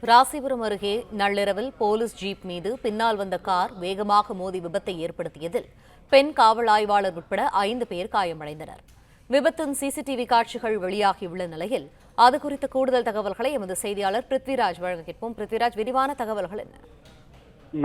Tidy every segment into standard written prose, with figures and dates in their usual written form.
ராசிபுரம் அருகே நள்ளிரவில் police jeep மீது பின்னால் வந்த கார் வேகமாக மோதி விபத்தை ஏற்படுத்தியதில் பெண் காவல் ஆய்வாளர் உட்பட 5 பேர் காயமடைந்தனர். விபத்தின் சிசிடிவி காட்சிகள் வெளியாகியுள்ள நிலையில் அது குறித்த கூடுதல் தகவல்களை எமது செய்தியாளர் பிருத்விராஜ் வழங்க கேட்போம். பிருத்விராஜ், விரிவான தகவல்கள் என்ன?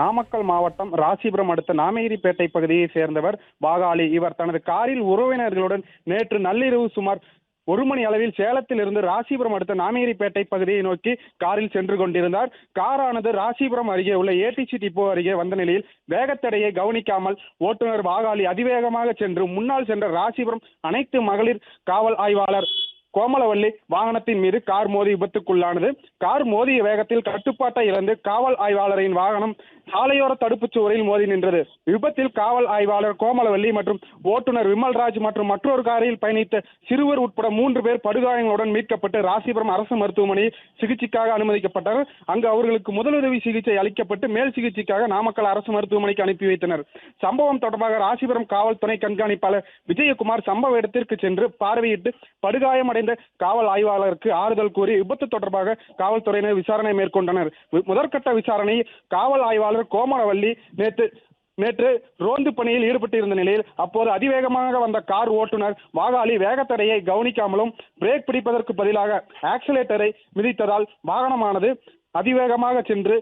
நாமக்கல் மாவட்டம் ராசிபுரம் அடுத்த நாமேரிப்பேட்டை பகுதியை சேர்ந்தவர் வாகாளி. இவர் தனது காரில் உறவினர்களுடன் நேற்று நள்ளிரவு சுமார் 1 மணி அளவில் சேலத்தில் இருந்து ராசிபுரம் அடுத்த நாமேரிப்பேட்டை பகுதியை நோக்கி காரில் சென்று கொண்டிருந்தார். காரானது ராசிபுரம் அருகே உள்ள ஏடிசி டிப்போ அருகே வந்த நிலையில் வேகத்தடையை கவனிக்காமல் ஓட்டுநர் வாகாளி அதிவேகமாக சென்று முன்னால் சென்ற ராசிபுரம் அனைத்து மகளிர் காவல் ஆய்வாளர் கோமலவல்லி வாகனத்தின் மீது கார் மோதி விபத்துக்குள்ளானது. கார் மோதிய வேகத்தில் கட்டுப்பாட்டை இழந்து காவல் ஆய்வாளரின் வாகனம் சாலையோர தடுப்புச் சுவரில் மோதி நின்றது. விபத்தில் காவல் ஆய்வாளர் கோமலவல்லி மற்றும் ஓட்டுநர் விமல்ராஜ் மற்றும் மற்றொரு காரில் பயணித்த சிறுவர் உட்பட 3 பேர் படுகாயங்களுடன் மீட்கப்பட்டு ராசிபுரம் அரசு மருத்துவமனையில் சிகிச்சைக்காக அனுமதிக்கப்பட்டனர். அங்கு அவர்களுக்கு முதலுதவி சிகிச்சை அளிக்கப்பட்டு மேல் சிகிச்சைக்காக நாமக்கல் அரசு மருத்துவமனைக்கு அனுப்பி வைத்தனர். சம்பவம் தொடர்பாக ராசிபுரம் காவல் துணை கண்காணிப்பாளர் விஜயகுமார் சம்பவ இடத்திற்கு சென்று பார்வையிட்டு படுகாயமடைந்த காவல் ஆய்வாளருக்கு ஆறுதல் கூறி விபத்து தொடர்பாக காவல்துறையினர் விசாரணை மேற்கொண்டனர். முதற்கட்ட விசாரணையில் காவல் ஆய்வாளர் கோமலவல்லி நேற்று ரோந்து பணியில் ஈடுபட்டிருந்த நிலையில் அப்போது அதிவேகமாக வந்த கார் ஓட்டுநர் வாகாளி வேகத்தடையை கவனிக்காமலும் பிரேக் பிடிப்பதற்கு பதிலாக ஆக்சிலேட்டரை மிதித்ததால் வாகனமானது அதிவேகமாக சென்று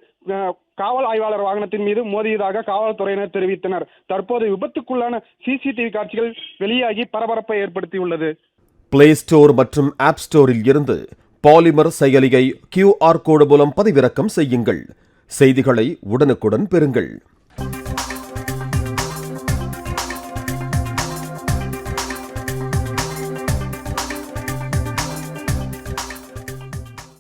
காவல் ஆய்வாளர் வாகனத்தின் மீது மோதியதாக காவல்துறையினர் தெரிவித்தனர். தற்போது விபத்துக்குள்ளான சிசிடிவி காட்சிகள் வெளியாகி பரபரப்பை ஏற்படுத்தியுள்ளது. பிளே ஸ்டோர் மற்றும் ஆப் ஸ்டோரில் இருந்து பாலிமர் செயலியை QR கோடு மூலம் பதிவிறக்கம் செய்யுங்கள். செய்திகளை உடனுக்குடன் பெறுங்கள்.